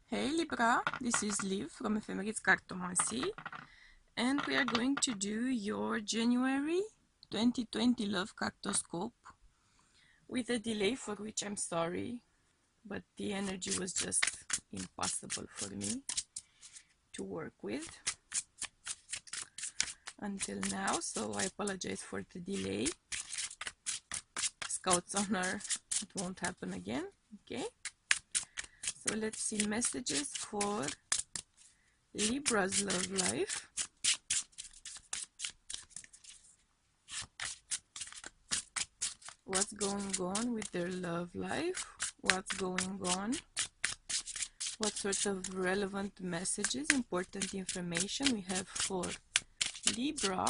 Hey Libra, this is Liv from Ephemeris Cartomancy, and we are going to do your January 2020 Love Cartoscope with a delay, for which I'm sorry, but the energy was just impossible for me to work with until now, so I apologize for the delay. Scout's honor, it won't happen again. Okay, so let's see messages for Libra's love life. What's going on with their love life? What's going on? What sort of relevant messages, important information we have for Libra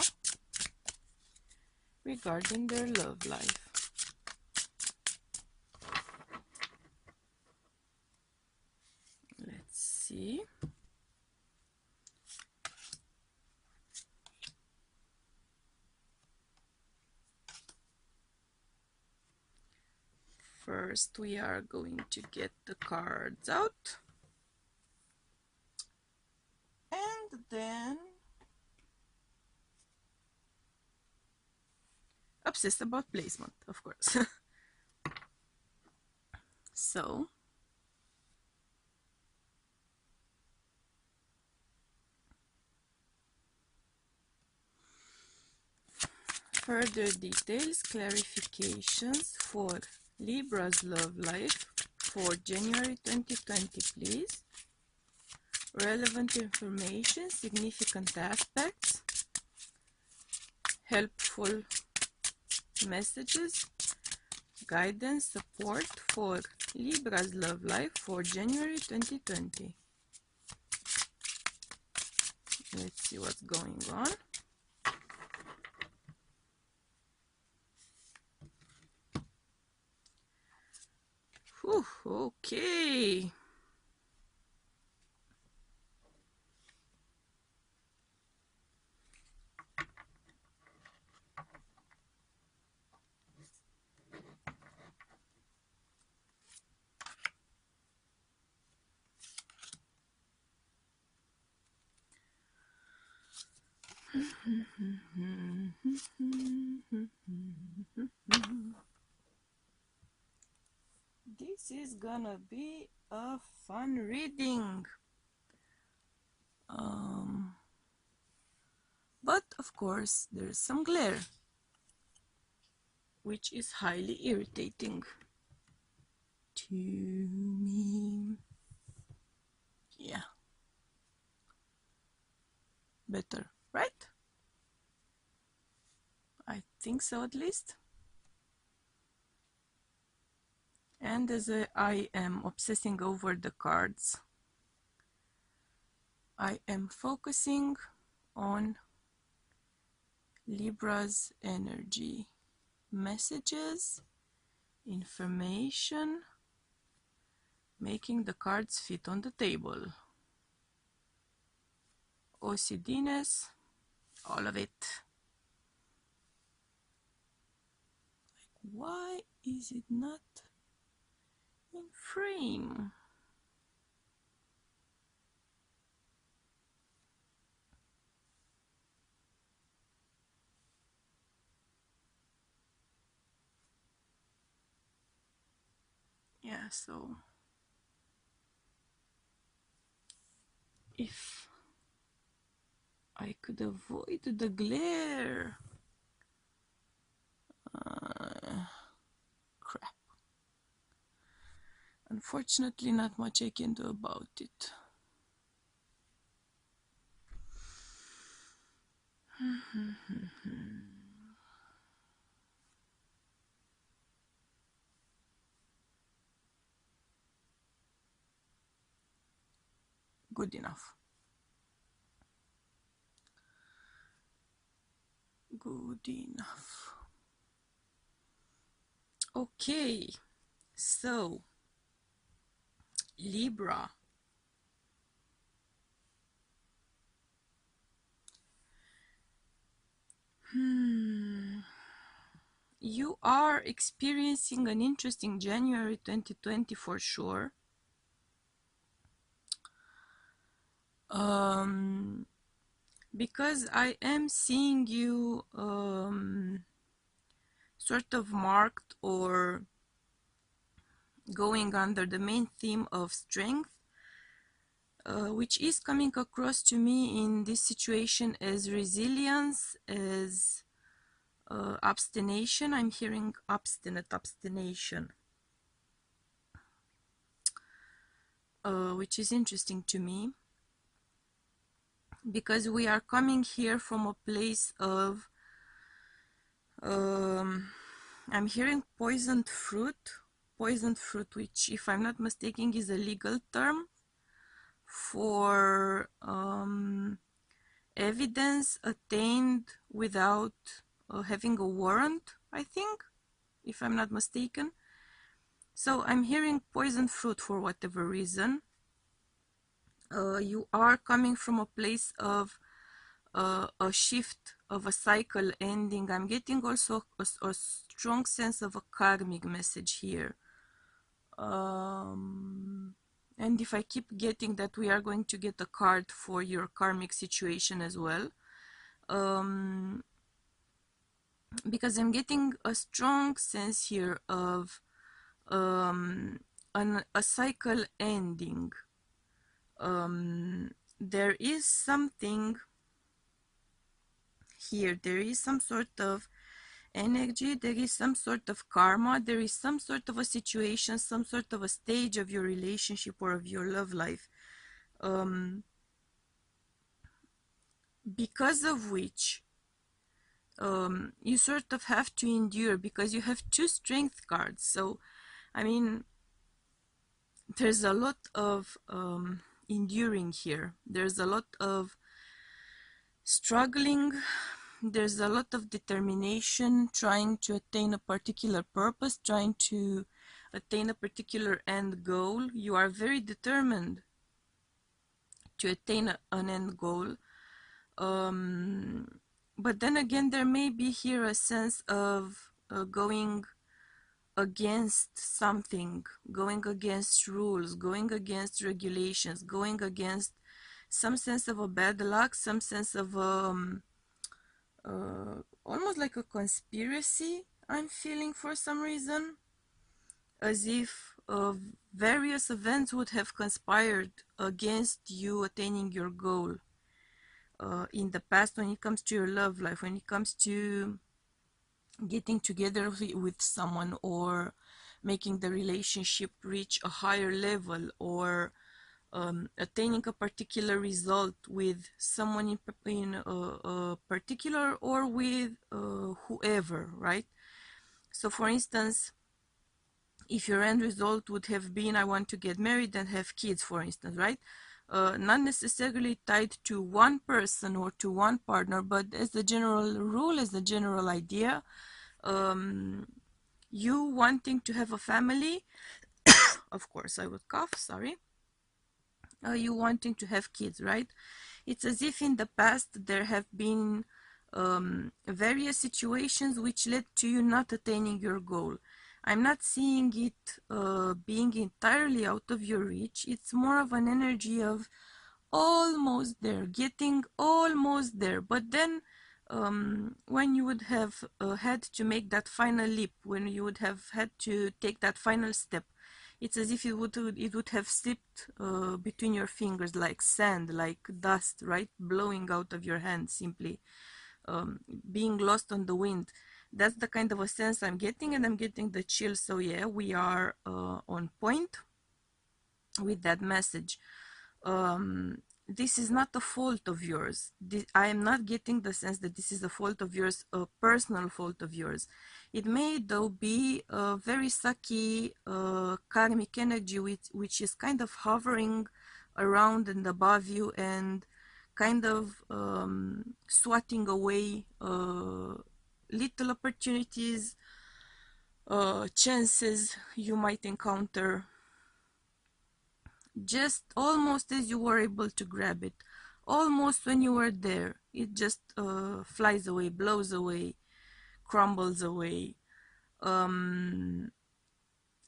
regarding their love life? Let's see. First, we are going to get the cards out. And then obsessed about placement, of course. So, further details, clarifications for Libra's love life for January 2020, please. Relevant information, significant aspects, helpful messages, guidance, support for Libra's love life for January 2020. Let's see what's going on. Whew, okay. This is gonna be a fun reading. But of course, there's some glare, which is highly irritating to me. Yeah. Better, right? I think so, at least. And as I am obsessing over the cards, I am focusing on Libra's energy, messages, information, making the cards fit on the table. OCDness, all of it. Like, why is it not in frame? Yeah, so if I could avoid the glare. Crap. Unfortunately, not much I can do about it. Good enough. Good enough. Okay, so Libra. You are experiencing an interesting January 2020 for sure. Because I am seeing you sort of marked or going under the main theme of strength, which is coming across to me in this situation as resilience, as abstination. I'm hearing abstination, which is interesting to me, because we are coming here from a place of I'm hearing poisoned fruit, which, if I'm not mistaken, is a legal term for evidence attained without having a warrant, I think, if I'm not mistaken. So I'm hearing poisoned fruit for whatever reason. You are coming from a place of a shift, of a cycle ending. I'm getting also a strong sense of a karmic message here. And if I keep getting that, we are going to get a card for your karmic situation as well. Because I'm getting a strong sense here of a cycle ending. There is something here, there is some sort of energy, there is some sort of karma, there is some sort of a situation, some sort of a stage of your relationship or of your love life, because of which you sort of have to endure, because you have two strength cards. So I mean, there's a lot of enduring here, there's a lot of struggling, there's a lot of determination, trying to attain a particular purpose, trying to attain a particular end goal. You are very determined to attain an end goal. But then again, there may be here a sense of going against something, going against rules, going against regulations, going against some sense of a bad luck, some sense of almost like a conspiracy I'm feeling for some reason, as if various events would have conspired against you attaining your goal in the past, when it comes to your love life, when it comes to getting together with someone, or making the relationship reach a higher level, or attaining a particular result with someone in particular, or with whoever, right? So for instance, if your end result would have been, I want to get married and have kids, for instance, right? Not necessarily tied to one person or to one partner, but as a general rule, as a general idea, you wanting to have a family, of course I would cough, sorry, you wanting to have kids, right? It's as if in the past there have been various situations which led to you not attaining your goal. I'm not seeing it being entirely out of your reach. It's more of an energy of almost there, getting almost there. But then when you would have had to make that final leap, when you would have had to take that final step, it's as if it would have slipped between your fingers like sand, like dust, right? Blowing out of your hand, simply being lost on the wind. That's the kind of a sense I'm getting, and I'm getting the chills. So yeah, we are on point with that message. This is not a fault of yours. I am not getting the sense that this is a fault of yours, a personal fault of yours. It may though be a very sucky karmic energy which is kind of hovering around and above you, and kind of swatting away little opportunities, chances you might encounter, just almost as you were able to grab it, almost when you were there, it just flies away, blows away, crumbles away.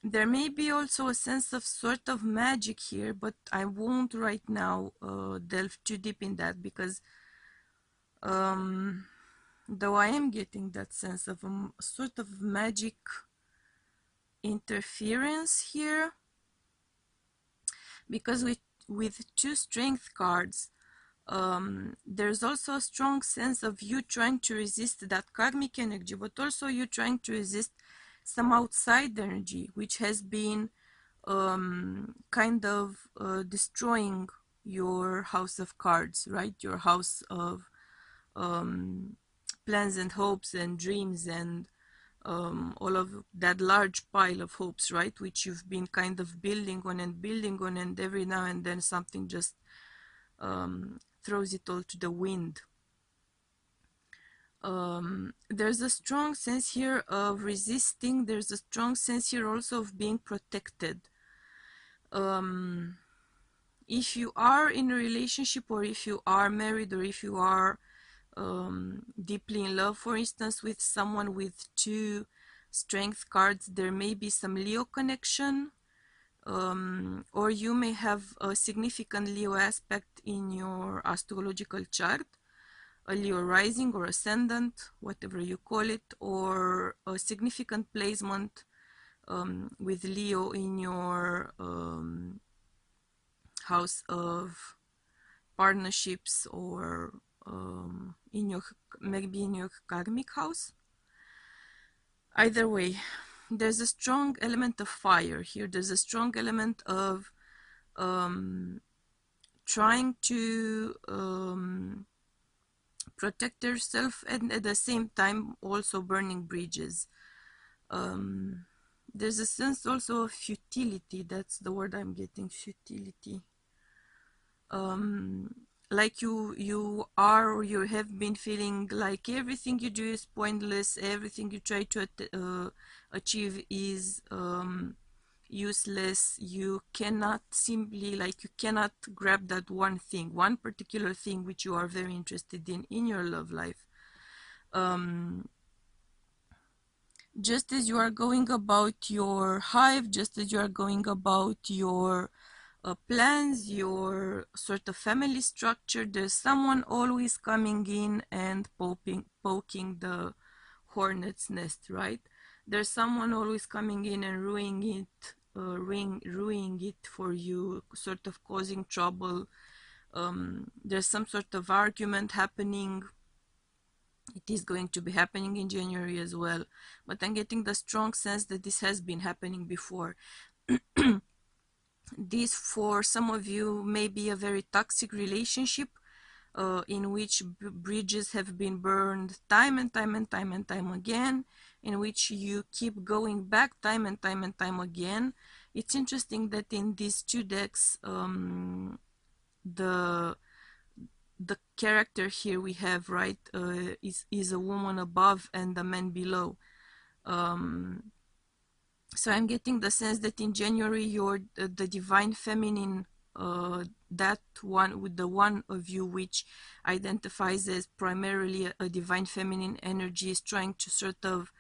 There may be also a sense of sort of magic here, but I won't right now delve too deep in that, because though I am getting that sense of a sort of magic interference here, because with two strength cards, there's also a strong sense of you trying to resist that karmic energy, but also you trying to resist some outside energy which has been kind of destroying your house of cards, right? Your house of plans and hopes and dreams and all of that large pile of hopes, right? Which you've been kind of building on, and every now and then something just throws it all to the wind. There's a strong sense here of resisting. There's a strong sense here also of being protected. If you are in a relationship, or if you are married, or if you are deeply in love, for instance, with someone with two strength cards, there may be some Leo connection, or you may have a significant Leo aspect in your astrological chart, a Leo rising or ascendant, whatever you call it, or a significant placement with Leo in your house of partnerships, or in your maybe in your karmic house. Either way, there's a strong element of fire here. There's a strong element of trying to protect yourself, and at the same time also burning bridges. There's a sense also of futility. That's the word I'm getting, futility. Like you are, or you have been feeling like everything you do is pointless, everything you try to achieve is useless. You cannot simply, like, you cannot grab that one thing, one particular thing which you are very interested in your love life. Just as you are going about your hive, just as you are going about your plans, your sort of family structure, there's someone always coming in and poking the hornet's nest, right? There's someone always coming in and ruining it for you, sort of causing trouble. There's some sort of argument happening. It is going to be happening in January as well, but I'm getting the strong sense that this has been happening before. This, for some of you, may be a very toxic relationship in which bridges have been burned time and time again, in which you keep going back time and time again. It's interesting that in these two decks, the character here we have, right, is a woman above and a man below. So I'm getting the sense that in January you're the divine feminine, that one, with the one of you which identifies as primarily a divine feminine energy, is trying to sort of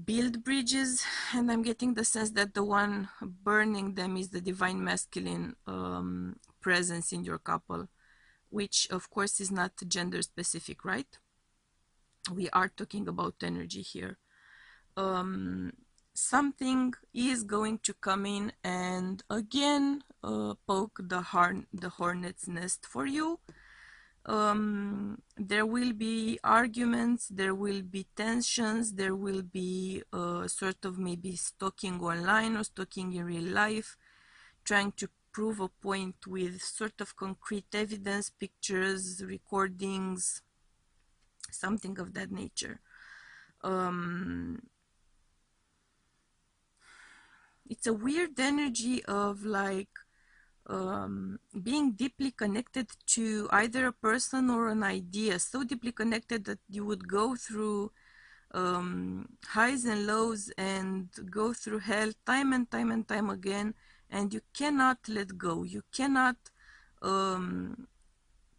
build bridges, and I'm getting the sense that the one burning them is the divine masculine presence in your couple, which of course is not gender specific, right? We are talking about energy here. Something is going to come in and again poke the hornet's nest for you. There will be arguments, there will be tensions, there will be sort of maybe stalking online or stalking in real life, trying to prove a point with sort of concrete evidence, pictures, recordings, something of that nature. It's a weird energy of like being deeply connected to either a person or an idea, so deeply connected that you would go through highs and lows and go through hell time and time again, and you cannot let go, you cannot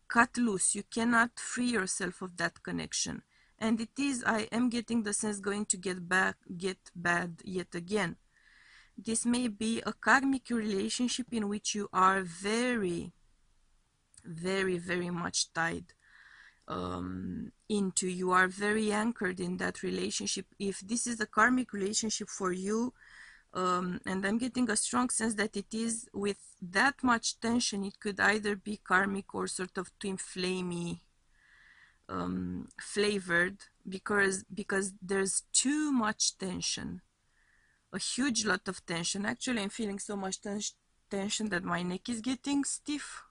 cut loose, you cannot free yourself of that connection. And it is, I am getting the sense, going to get bad yet again. This may be a karmic relationship in which you are very, very, very much tied into. You are very anchored in that relationship. If this is a karmic relationship for you, and I'm getting a strong sense that it is, with that much tension, it could either be karmic or sort of twin flamey flavored, because there's too much tension, a huge lot of tension. Actually, I'm feeling so much tension that my neck is getting stiff.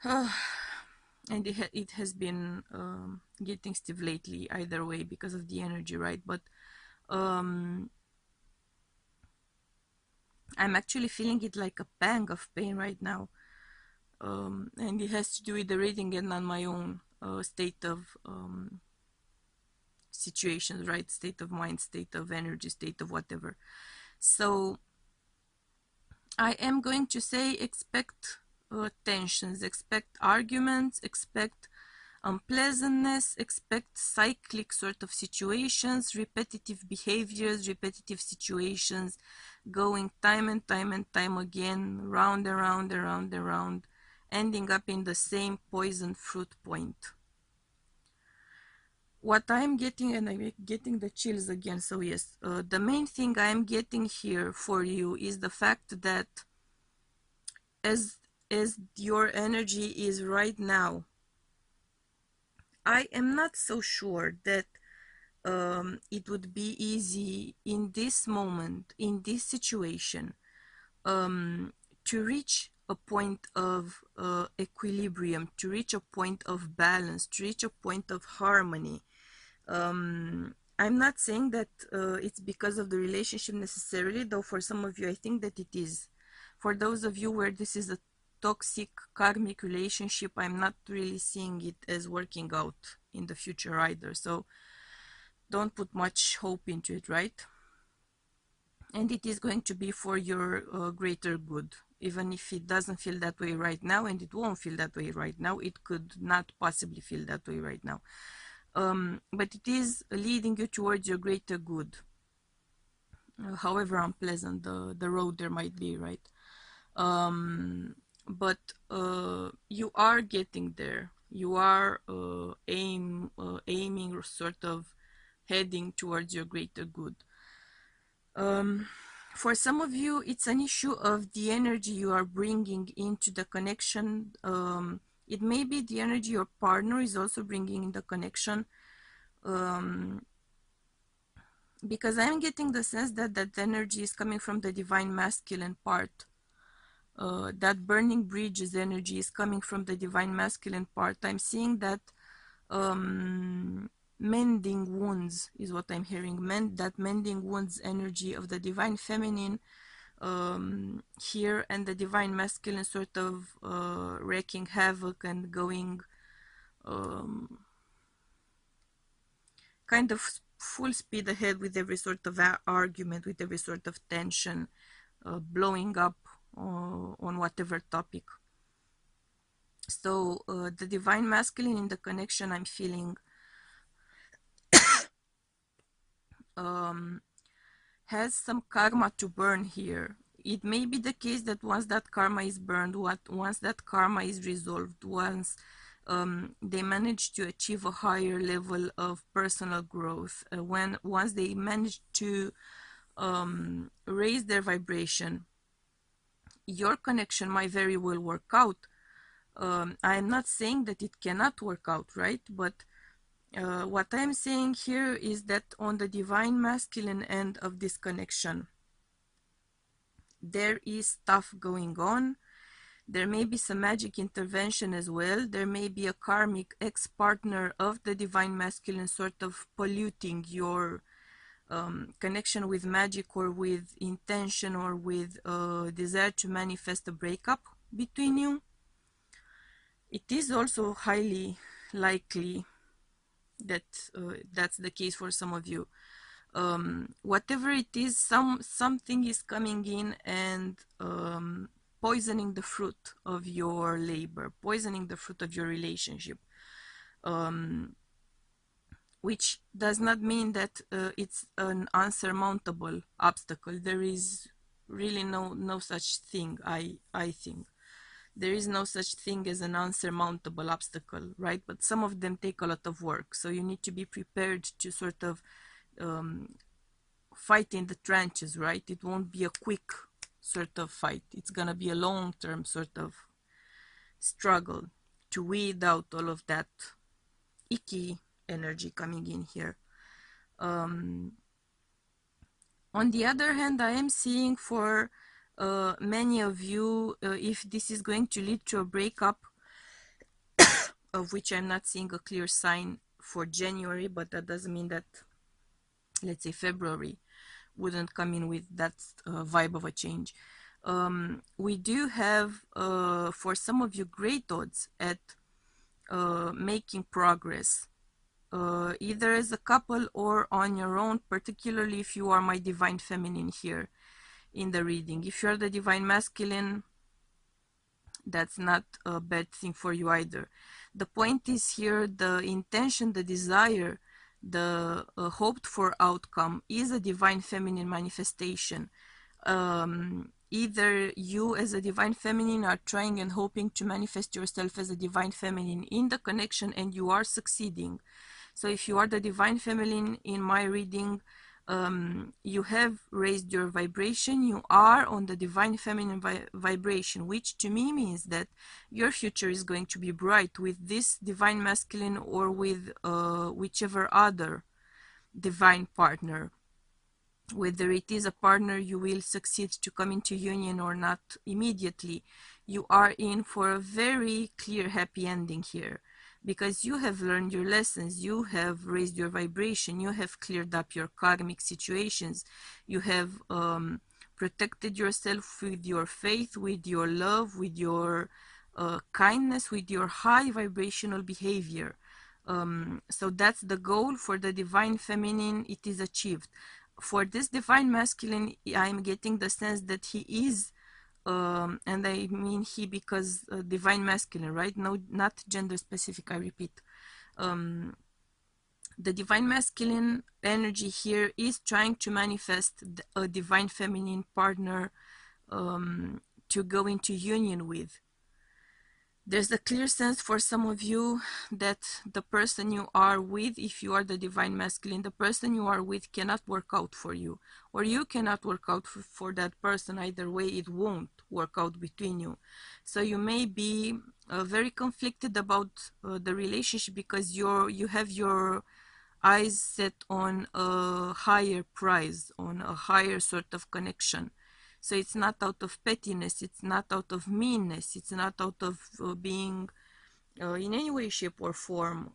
And it has been getting stiff lately either way because of the energy, right? But I'm actually feeling it like a pang of pain right now, and it has to do with the reading and on my own state of situations, right? State of mind, state of energy, state of whatever. So I am going to say expect tensions, expect arguments, expect unpleasantness, expect cyclic sort of situations, repetitive behaviors, repetitive situations, going time and time and time again, round and round and round and round, ending up in the same poison fruit point. What I'm getting, and I'm getting the chills again, so yes, the main thing I'm getting here for you is the fact that as your energy is right now, I am not so sure that it would be easy in this moment, in this situation, to reach a point of equilibrium, to reach a point of balance, to reach a point of harmony. I'm not saying that it's because of the relationship necessarily, though for some of you I think that it is. For those of you where this is a toxic karmic relationship, I'm not really seeing it as working out in the future either, so don't put much hope into it, right? And it is going to be for your greater good, even if it doesn't feel that way right now, and it won't feel that way right now. It could not possibly feel that way right now, but it is leading you towards your greater good, however unpleasant the road there might be, right? But you are getting there. You are aiming, or sort of heading towards your greater good. For some of you, it's an issue of the energy you are bringing into the connection. It may be the energy your partner is also bringing in the connection, because I'm getting the sense that that energy is coming from the divine masculine part. That burning bridges energy is coming from the divine masculine part. I'm seeing that mending wounds is what I'm hearing. That mending wounds energy of the divine feminine here, and the divine masculine sort of wreaking havoc and going kind of full speed ahead with every sort of argument, with every sort of tension, blowing up on whatever topic. So the divine masculine in the connection, I'm feeling has some karma to burn here. It may be the case that once that karma is burned, once that karma is resolved, once they manage to achieve a higher level of personal growth, once they manage to raise their vibration, your connection might very well work out. I'm not saying that it cannot work out, right? But what I'm saying here is that on the divine masculine end of this connection, there is stuff going on. There may be some magic intervention as well. There may be a karmic ex-partner of the divine masculine sort of polluting your connection with magic, or with intention, or with desire to manifest a breakup between you. It is also highly likely that that's the case for some of you. Whatever it is, something is coming in and poisoning the fruit of your labor, poisoning the fruit of your relationship. which does not mean that it's an unsurmountable obstacle. There is really no such thing. I think there is no such thing as an unsurmountable obstacle, right? But some of them take a lot of work, so you need to be prepared to sort of fight in the trenches, right? It won't be a quick sort of fight. It's gonna be a long-term sort of struggle to weed out all of that icky energy coming in here. On the other hand, I am seeing for many of you, if this is going to lead to a breakup, of which I'm not seeing a clear sign for January, but that doesn't mean that, let's say, February wouldn't come in with that vibe of a change. We do have, for some of you, great odds at making progress, either as a couple or on your own, particularly if you are my divine feminine here in the reading. If you're the divine masculine, that's not a bad thing for you either. The point is here, the intention, the desire, the hoped for outcome is a divine feminine manifestation. Either you as a divine feminine are trying and hoping to manifest yourself as a divine feminine in the connection, and you are succeeding. So if you are the divine feminine in my reading, you have raised your vibration, you are on the divine feminine vibration, which to me means that your future is going to be bright with this divine masculine or with whichever other divine partner. Whether it is a partner you will succeed to come into union or not immediately, you are in for a very clear happy ending here, because you have learned your lessons, you have raised your vibration, you have cleared up your karmic situations, you have protected yourself with your faith, with your love, with your kindness, with your high vibrational behavior. So that's the goal for the divine feminine. It is achieved. For this divine masculine, I'm getting the sense that he is, and I mean he because divine masculine, right? No, not gender specific, I repeat. The divine masculine energy here is trying to manifest a divine feminine partner to go into union with. There's a clear sense for some of you that the person you are with, if you are the divine masculine, the person you are with cannot work out for you, or you cannot work out for that person. Either way, it won't work out between you. So you may be very conflicted about the relationship because you have your eyes set on a higher prize, on a higher sort of connection. So it's not out of pettiness, it's not out of meanness, it's not out of being in any way, shape or form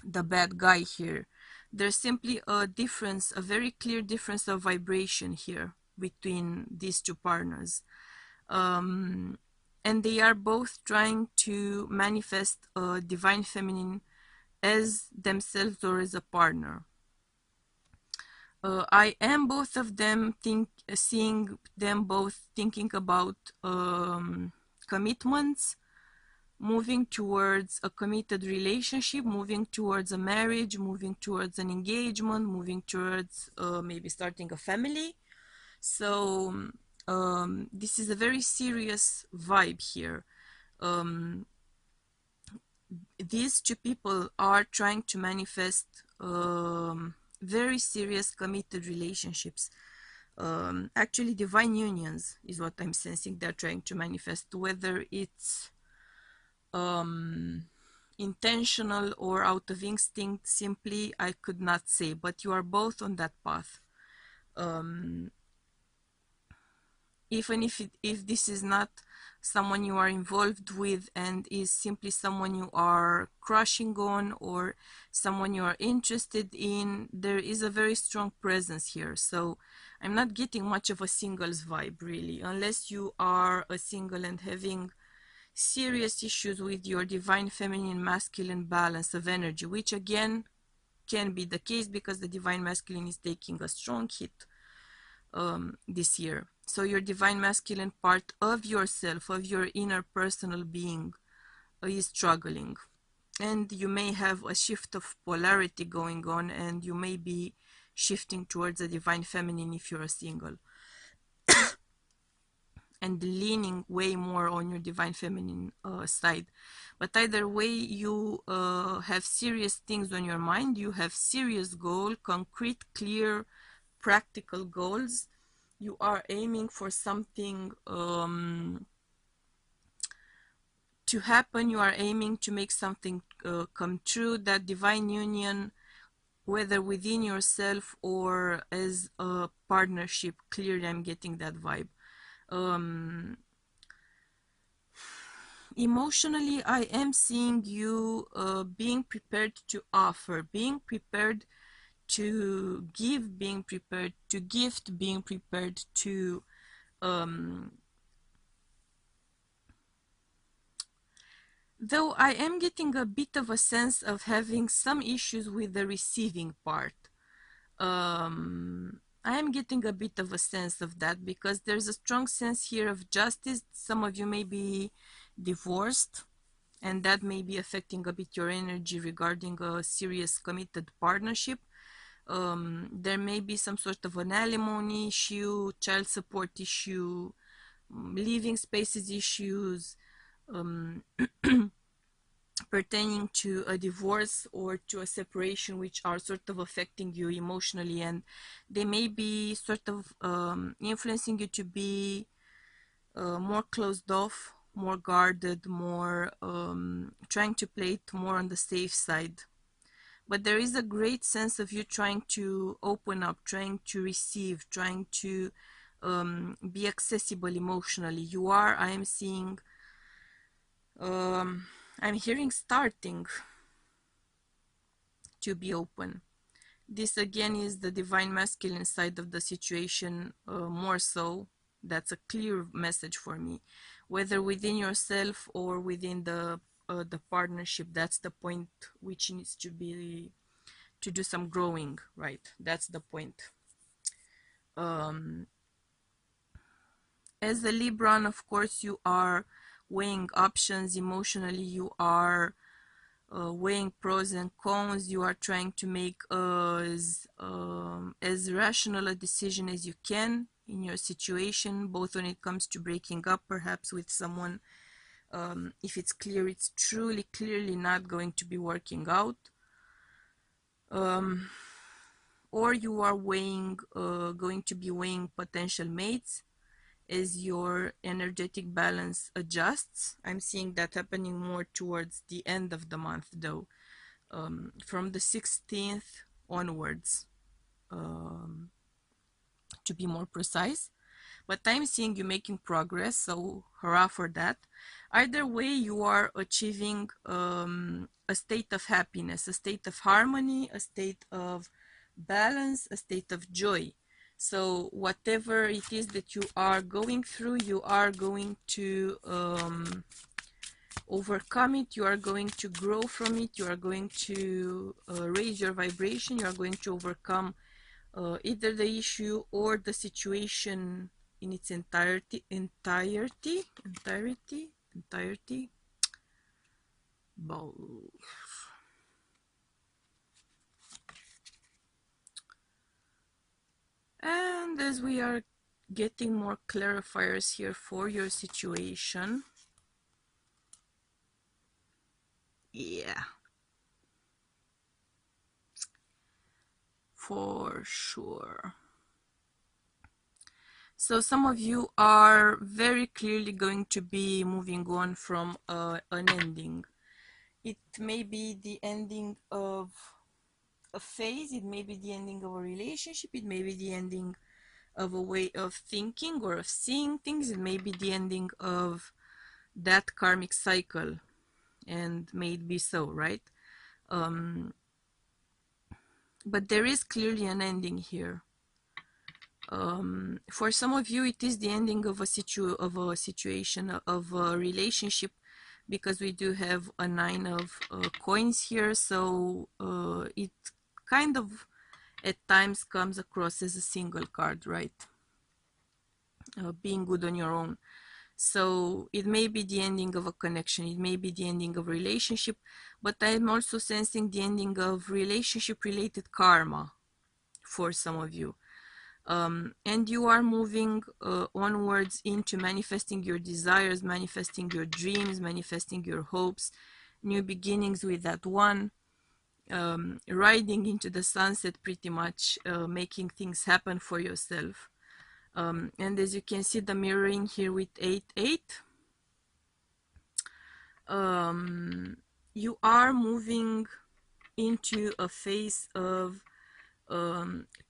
the bad guy here. There's simply a difference, a very clear difference of vibration here between these two partners. And they are both trying to manifest a divine feminine as themselves or as a partner. I am both of them seeing them both thinking about commitments, moving towards a committed relationship, moving towards a marriage, moving towards an engagement, moving towards maybe starting a family. So this is a very serious vibe here. These two people are trying to manifest very serious committed relationships. Actually, divine unions is what I'm sensing they're trying to manifest. Whether it's intentional or out of instinct, simply I could not say, but you are both on that path. Even if this is not someone you are involved with and is simply someone you are crushing on or someone you are interested in, there is a very strong presence here. So I'm not getting much of a singles vibe really, unless you are a single and having serious issues with your divine feminine masculine balance of energy, which again can be the case because the divine masculine is taking a strong hit this year. So your divine masculine part of yourself, of your inner personal being, is struggling. and you may have a shift of polarity going on, and you may be shifting towards the divine feminine if you're a single, and leaning way more on your divine feminine side. But either way, you have serious things on your mind. You have serious goal, concrete, clear, practical goals. You are aiming for something to happen. You are aiming to make something come true. That divine union, whether within yourself or as a partnership, clearly I'm getting that vibe. Emotionally, I am seeing you being prepared to offer, being prepared to give, being prepared to gift, being prepared to though I am getting a bit of a sense of having some issues with the receiving part. I am getting a bit of a sense of that because there's a strong sense here of justice. Some of you may be divorced, and that may be affecting a bit your energy regarding a serious committed partnership. There may be some sort of an alimony issue, child support issue, living spaces issues, pertaining to a divorce or to a separation, which are sort of affecting you emotionally, and they may be sort of influencing you to be more closed off, more guarded, more trying to play it more on the safe side. But there is a great sense of you trying to open up, trying to receive, trying to be accessible emotionally. You are, I am seeing, I'm hearing starting to be open. This again is the divine masculine side of the situation, more so. That's a clear message for me. Whether within yourself or within the partnership, that's the point which needs to be, to do some growing, right? That's the point. As a Libran, of course, you are weighing options emotionally. You are weighing pros and cons. You are trying to make as rational a decision as you can in your situation, both when it comes to breaking up perhaps with someone, if it's clear it's truly clearly not going to be working out, or you are weighing going to be weighing potential mates as your energetic balance adjusts. I'm seeing that happening more towards the end of the month though, from the 16th onwards, to be more precise. But I'm seeing you making progress, so hurrah for that. Either way, you are achieving a state of happiness, a state of harmony, a state of balance, a state of joy. So whatever it is that you are going through, you are going to overcome it, you are going to grow from it, you are going to raise your vibration, you are going to overcome either the issue or the situation in its entirety. And as we are getting more clarifiers here for your situation, yeah, for sure. So some of you are very clearly going to be moving on from an ending. It may be the ending of a phase, it may be the ending of a relationship, it may be the ending of a way of thinking or of seeing things, it may be the ending of that karmic cycle, and may it be so, right? But there is clearly an ending here. For some of you, it is the ending of a situation, of a relationship, because we do have a 9 of coins here, so it kind of at times comes across as a single card, right? Being good on your own. So it may be the ending of a connection, it may be the ending of a relationship, but I'm also sensing the ending of relationship related karma for some of you. And you are moving onwards into manifesting your desires, manifesting your dreams, manifesting your hopes, new beginnings with that one, riding into the sunset, pretty much making things happen for yourself. And as you can see, the mirroring here with 8-8, you are moving into a phase of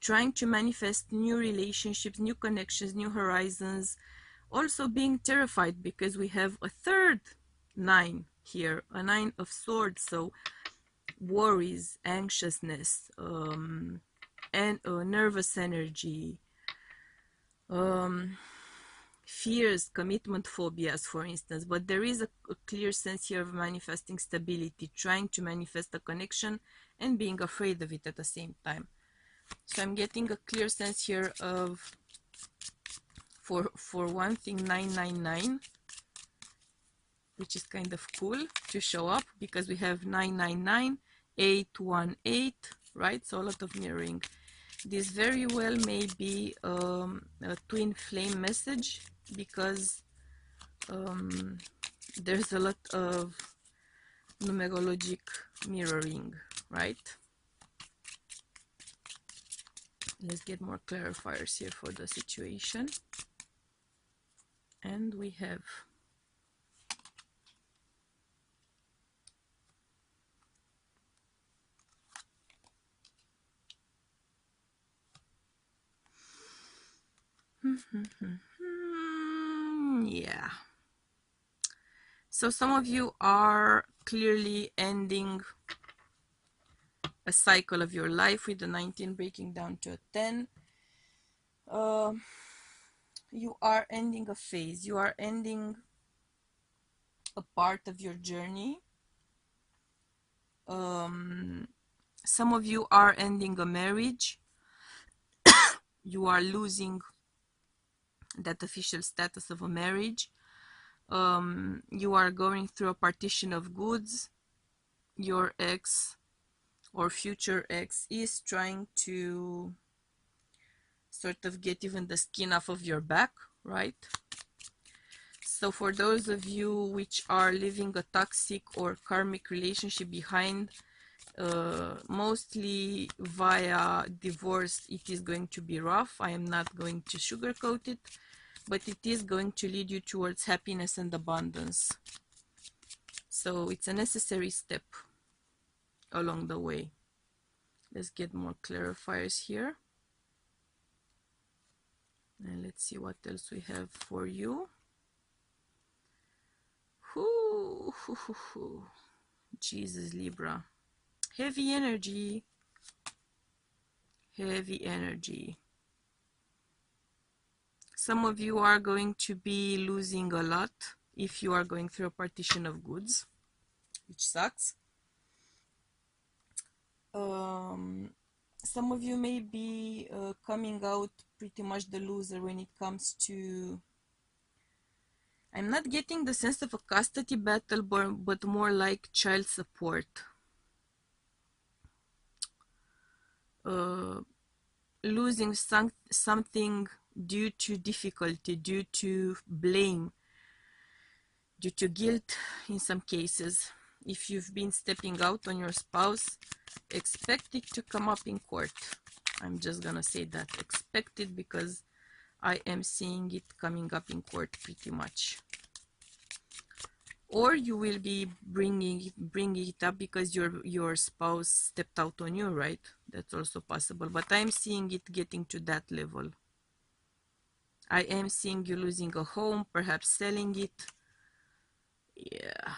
trying to manifest new relationships, new connections, new horizons, also being terrified because we have a third 9 here, a 9 of swords. So worries, anxiousness, and nervous energy, fears, commitment phobias, for instance. But there is a clear sense here of manifesting stability, trying to manifest a connection and being afraid of it at the same time. So I'm getting a clear sense here of, for one thing, 999, which is kind of cool to show up because we have 999, 818, right? So a lot of mirroring. This very well may be a twin flame message because there's a lot of numerologic mirroring, right? Let's get more clarifiers here for the situation. And we have yeah. So some of you are clearly ending a cycle of your life with the 19 breaking down to a 10. You are ending a phase. You are ending a part of your journey. Some of you are ending a marriage. You are losing that official status of a marriage. You are going through a partition of goods. Your ex or future ex is trying to sort of get even the skin off of your back, right? So for those of you which are leaving a toxic or karmic relationship behind, mostly via divorce, it is going to be rough. I am not going to sugarcoat it, but it is going to lead you towards happiness and abundance. So it's a necessary step along the way. Let's get more clarifiers here. And let's see what else we have for you. Jesus, Libra. Heavy energy. Heavy energy. Some of you are going to be losing a lot if you are going through a partition of goods, which sucks. Some of you may be coming out pretty much the loser when it comes to... I'm not getting the sense of a custody battle, but more like child support. Losing something due to difficulty, due to blame, due to guilt in some cases. If you've been stepping out on your spouse, expect it to come up in court. I'm just gonna say that. Expect it because I am seeing it coming up in court pretty much. Or you will be bringing it up because your spouse stepped out on you, right? That's also possible. But I'm seeing it getting to that level. I am seeing you losing a home, perhaps selling it. Yeah.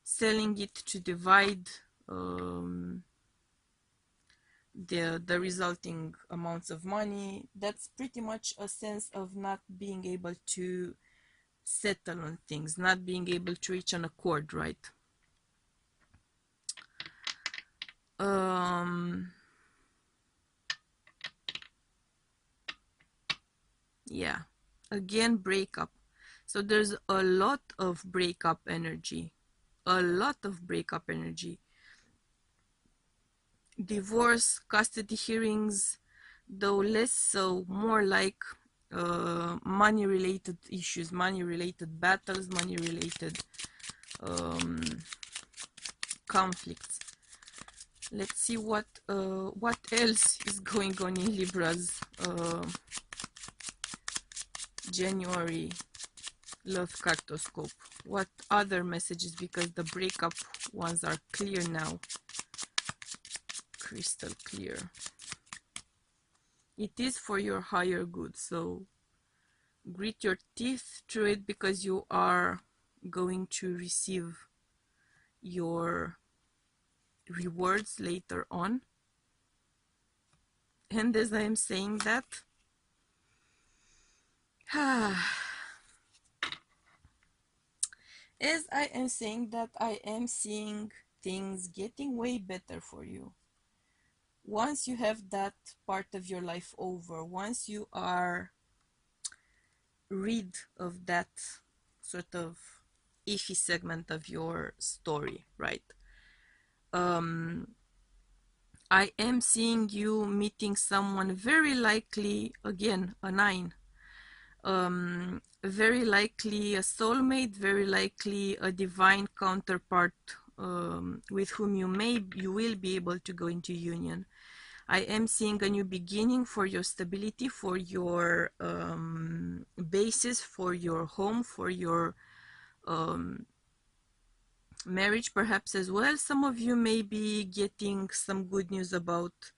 Selling it to divide the resulting amounts of money. That's pretty much a sense of not being able to settle on things, not being able to reach an accord, right? Yeah. again, breakup. So there's a lot of breakup energy, a lot of breakup energy. Divorce, custody hearings, though less so, more like money related issues, money related battles, money related conflicts. Let's see what else is going on in Libra's January Love Cartoscope. What other messages, because the breakup ones are clear now, crystal clear. It is for your higher good, so grit your teeth through it, because you are going to receive your rewards later on. And as I am saying that, as I am saying that, I am seeing things getting way better for you. Once you have that part of your life over, once you are rid of that sort of iffy segment of your story, right? I am seeing you meeting someone, very likely, again, a 9. Very likely a soulmate, very likely a divine counterpart with whom you will be able to go into union. I am seeing a new beginning for your stability, for your basis, for your home, for your marriage perhaps as well. Some of you may be getting some good news about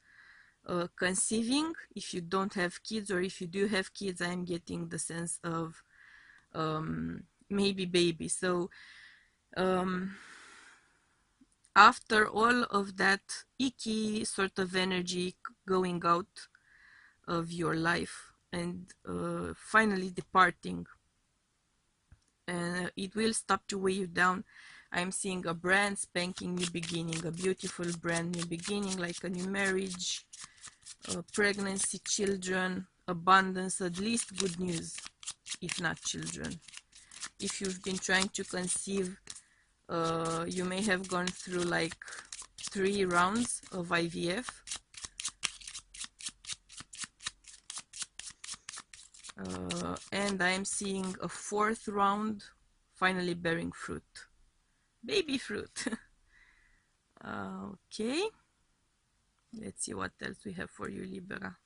conceiving. If you don't have kids, or if you do have kids, I am getting the sense of maybe baby. So after all of that icky sort of energy going out of your life and finally departing, it will stop to weigh you down. I'm seeing a brand spanking new beginning, a beautiful brand new beginning, like a new marriage, pregnancy, children, abundance, at least good news, if not children. If you've been trying to conceive, you may have gone through like 3 rounds of IVF. And I'm seeing a 4th round finally bearing fruit. Baby fruit. Okay. Let's see what else we have for you, Libra.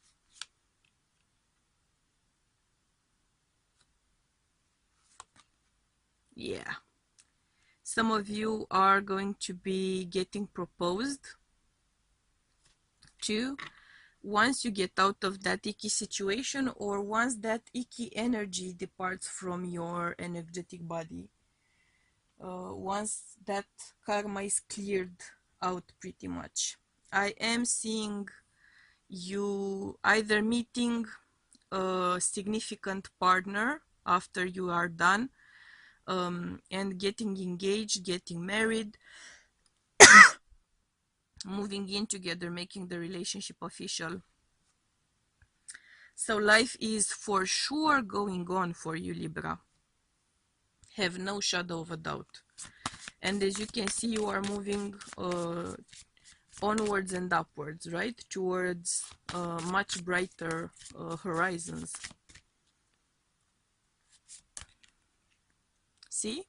Yeah. Some of you are going to be getting proposed to once you get out of that icky situation, or once that icky energy departs from your energetic body. Once that karma is cleared out pretty much. I am seeing you either meeting a significant partner after you are done, and getting engaged, getting married, moving in together, making the relationship official. So life is for sure going on for you, Libra. Have no shadow of a doubt. And as you can see, you are moving onwards and upwards, right? Towards much brighter horizons. See?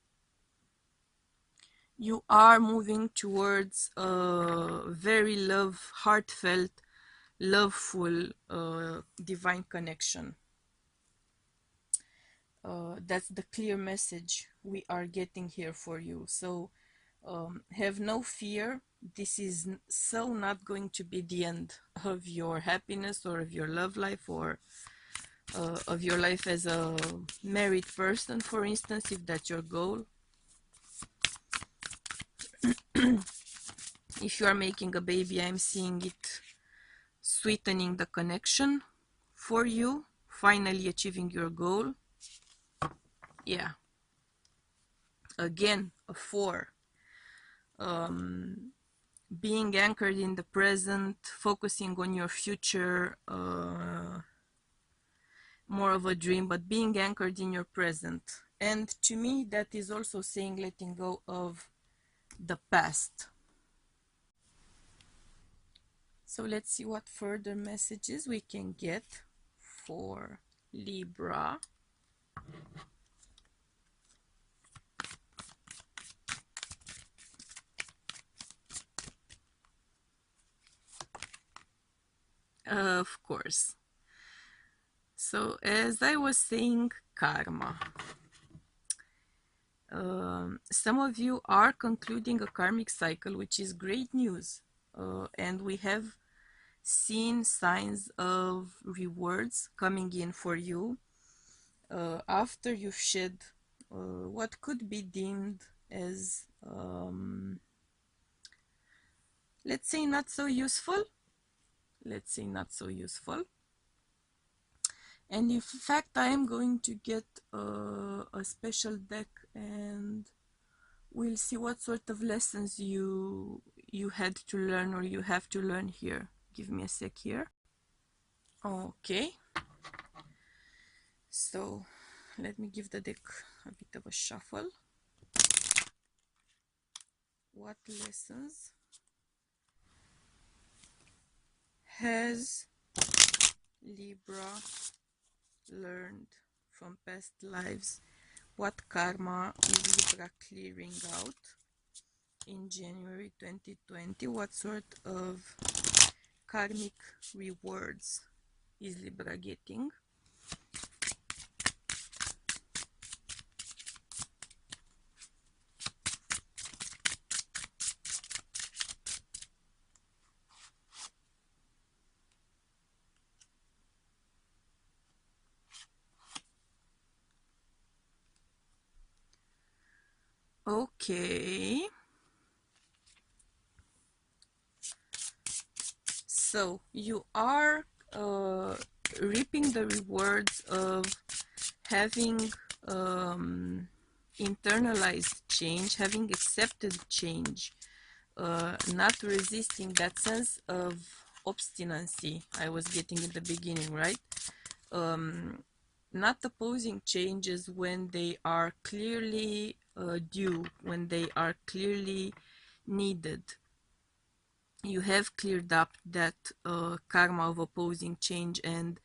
You are moving towards a very heartfelt, loveful, divine connection. That's the clear message we are getting here for you. So have no fear. This is so not going to be the end of your happiness, or of your love life, or of your life as a married person, for instance, if that's your goal. If you are making a baby, I'm seeing it sweetening the connection for you, finally achieving your goal. Yeah. Again, a 4. Being anchored in the present, focusing on your future, more of a dream, but being anchored in your present. And to me, that is also saying letting go of the past. So let's see what further messages we can get for Libra. Of course. So as I was saying, karma. Some of you are concluding a karmic cycle, which is great news. And we have seen signs of rewards coming in for you after you've shed what could be deemed as, let's say, not so useful. Let's say not so useful. And in fact, I am going to get a special deck, and we'll see what sort of lessons you had to learn, or you have to learn here. Give me a sec here. Okay. So let me give the deck a bit of a shuffle. What lessons has Libra learned from past lives? What karma is Libra clearing out in January 2020? What sort of karmic rewards is Libra getting? Okay. So you are reaping the rewards of having internalized change, having accepted change, not resisting that sense of obstinacy I was getting in the beginning, right? Not opposing changes when they are clearly due, when they are clearly needed. You have cleared up that karma of opposing change and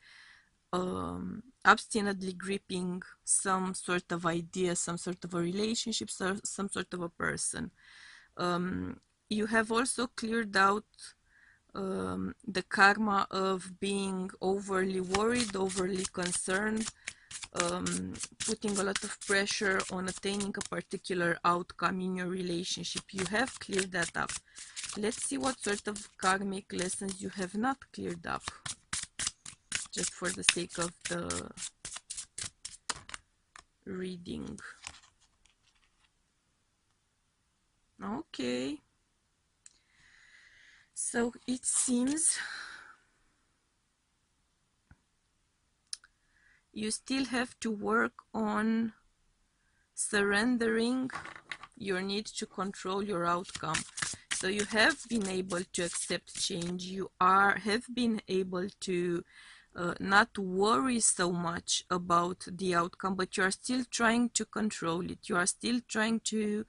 obstinately gripping some sort of idea, some sort of a relationship, some sort of a person. You have also cleared out the karma of being overly worried, overly concerned, putting a lot of pressure on attaining a particular outcome in your relationship. You have cleared that up. Let's see what sort of karmic lessons you have not cleared up, just for the sake of the reading. Okay. So it seems you still have to work on surrendering your need to control your outcome. So you have been able to accept change. You have been able to not worry so much about the outcome, but you are still trying to control it. You are still trying to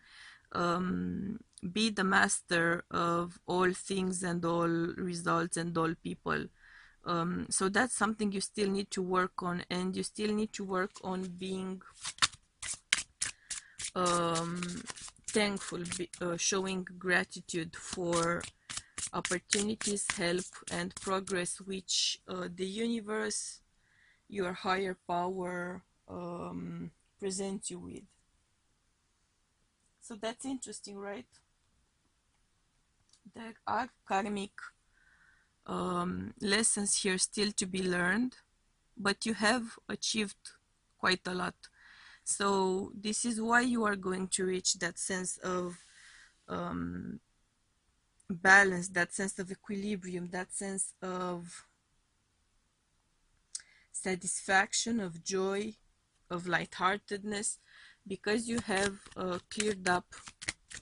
be the master of all things and all results and all people. So that's something you still need to work on, and you still need to work on being thankful, showing gratitude for opportunities, help, and progress which the universe, your higher power, presents you with. So that's interesting, right? There are karmic lessons here still to be learned, but you have achieved quite a lot. So this is why you are going to reach that sense of balance, that sense of equilibrium, that sense of satisfaction, of joy, of lightheartedness, because you have cleared up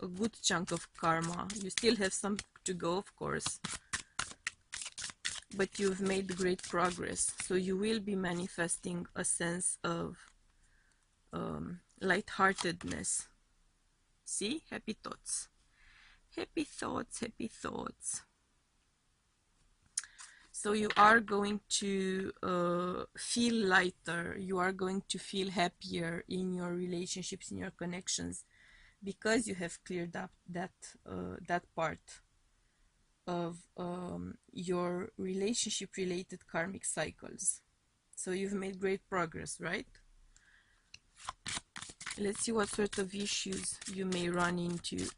a good chunk of karma. You still have some to go, of course, but you've made great progress. So you will be manifesting a sense of lightheartedness. See? Happy thoughts. Happy thoughts, happy thoughts. So you are going to feel lighter. You are going to feel happier in your relationships, in your connections, because you have cleared up that part of your relationship-related karmic cycles. So you've made great progress, right? Let's see what sort of issues you may run into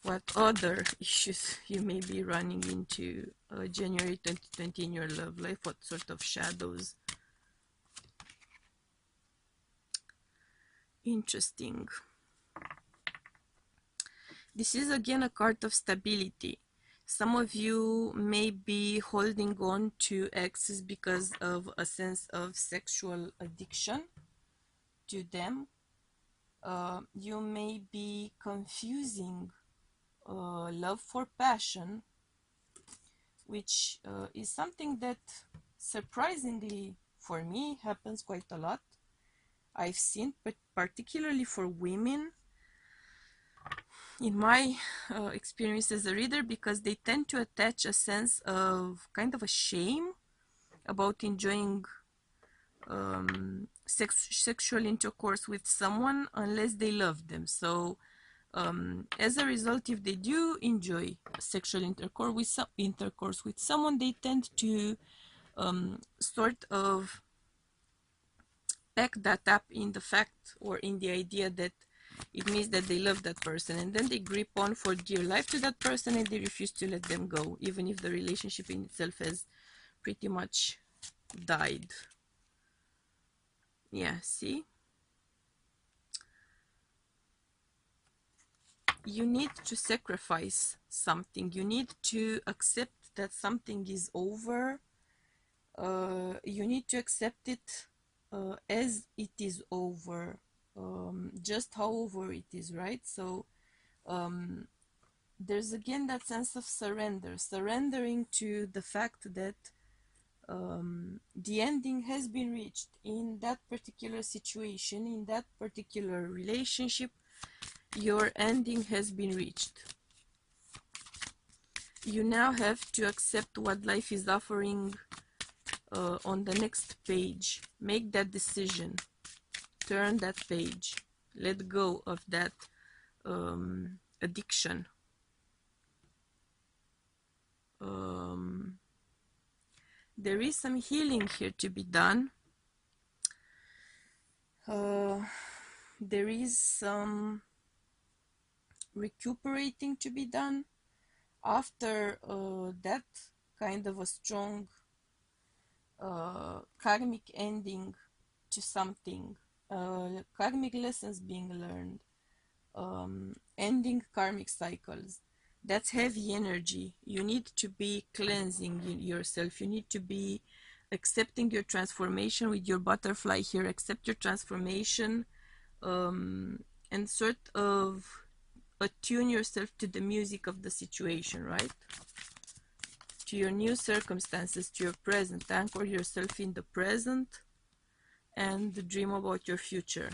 what other issues you may be running into January 2020 in your love life. What sort of shadows? Interesting. This is again a card of stability. Some of you may be holding on to exes because of a sense of sexual addiction to them. You may be confusing love for passion, which is something that surprisingly for me happens quite a lot. I've seen, but particularly for women, in my experience as a reader, because they tend to attach a sense of kind of a shame about enjoying sexual intercourse with someone unless they love them. So as a result, if they do enjoy sexual intercourse with someone, they tend to sort of pack that up in the fact or in the idea that it means that they love that person, and then they grip on for dear life to that person and they refuse to let them go, even if the relationship in itself has pretty much died. Yeah, see? You need to sacrifice something. You need to accept that something is over. You need to accept it as it is over, just how over it is, right? So there's again that sense of surrendering to the fact that the ending has been reached in that particular situation, in that particular relationship. Your ending has been reached. You now have to accept what life is offering on the next page. Make that decision. Turn that page. Let go of that addiction. There is some healing here to be done. There is some recuperating to be done after that kind of a strong karmic ending to something, karmic lessons being learned, ending karmic cycles. That's heavy energy. You need to be cleansing yourself. You need to be accepting your transformation with your butterfly here. Accept your transformation and sort of attune yourself to the music of the situation, right? To your new circumstances, to your present. Anchor yourself in the present and dream about your future.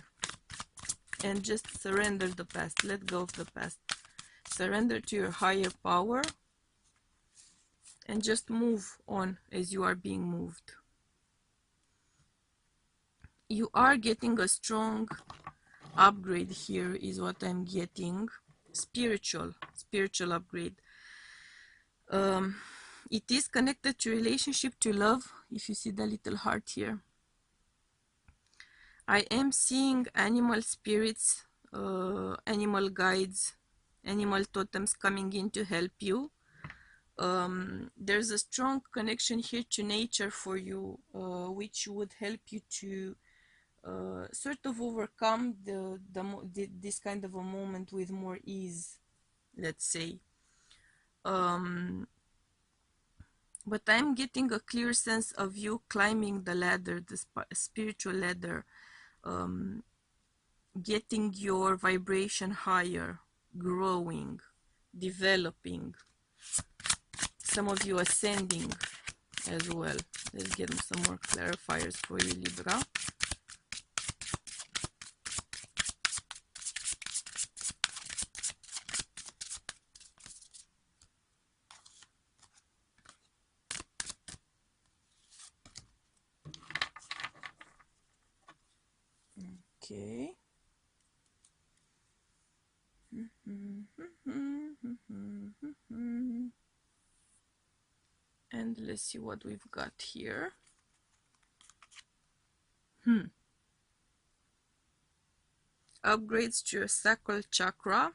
And just surrender the past. Let go of the past. Surrender to your higher power and just move on as you are being moved. You are getting a strong upgrade here, is what I'm getting. Spiritual upgrade. It is connected to relationship, to love. If you see the little heart here, I am seeing animal spirits, animal guides, animal totems coming in to help you. There's a strong connection here to nature for you, which would help you to sort of overcome this kind of a moment with more ease, let's say. But I'm getting a clear sense of you climbing the ladder, the spiritual ladder, getting your vibration higher, growing, developing. some of you ascending as well. Let's get some more clarifiers for you, Libra. Okay. And let's see what we've got here. Upgrades to your sacral chakra,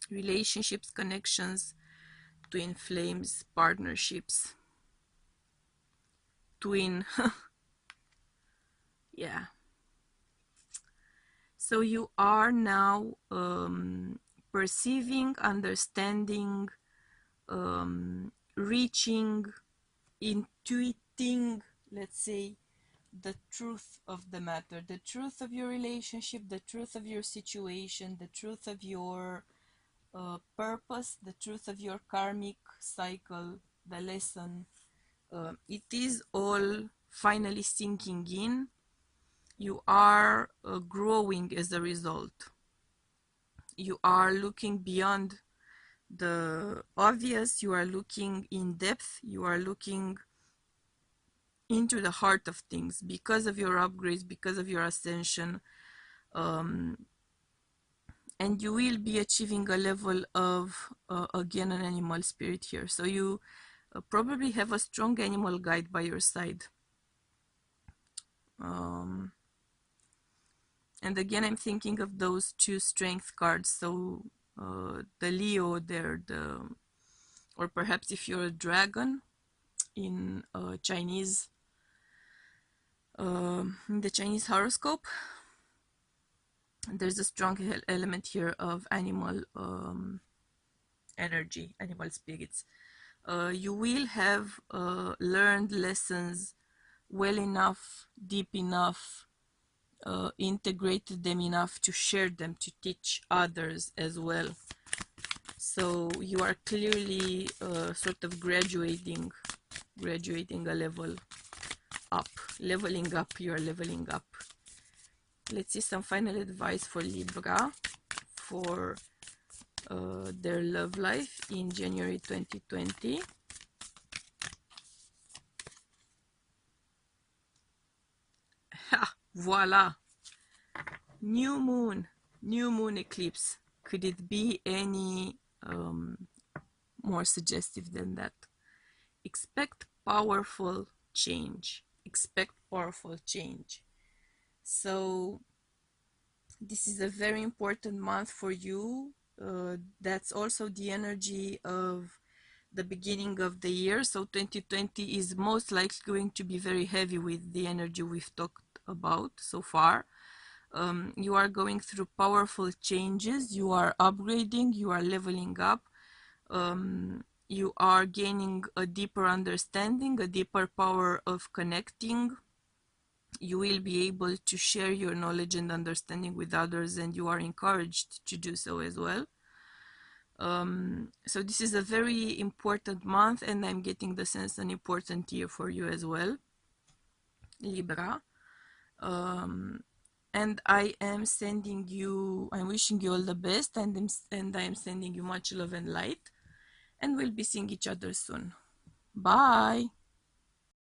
relationships, connections, twin flames, partnerships, twin. Yeah. So you are now perceiving, understanding, reaching, intuiting, let's say, the truth of the matter, the truth of your relationship, the truth of your situation, the truth of your purpose, the truth of your karmic cycle, the lesson. It is all finally sinking in. You are growing as a result. You are looking beyond the obvious, you are looking in depth, you are looking into the heart of things because of your upgrades, because of your ascension, and you will be achieving a level of again an animal spirit here. So you probably have a strong animal guide by your side. And again, I'm thinking of those two strength cards. So the Leo there, or perhaps if you're a dragon in Chinese, in the Chinese horoscope, there's a strong element here of animal energy, animal spirits. You will have learned lessons well enough, deep enough, integrated them enough to share them, to teach others as well. So you are clearly sort of graduating a level up, leveling up, you are leveling up. Let's see some final advice for Libra for their love life in January 2020. Ha! Voila! New moon eclipse. Could it be any more suggestive than that? Expect powerful change. Expect powerful change. So this is a very important month for you. That's also the energy of the beginning of the year. So 2020 is most likely going to be very heavy with the energy we've talked about so far. You are going through powerful changes. You are upgrading. You are leveling up. You are gaining a deeper understanding, a deeper power of connecting. You will be able to share your knowledge and understanding with others, and you are encouraged to do so as well. So this is a very important month, and I'm getting the sense an important year for you as well, Libra. And I am sending you, I'm wishing you all the best, and I am sending you much love and light, and we'll be seeing each other soon. Bye.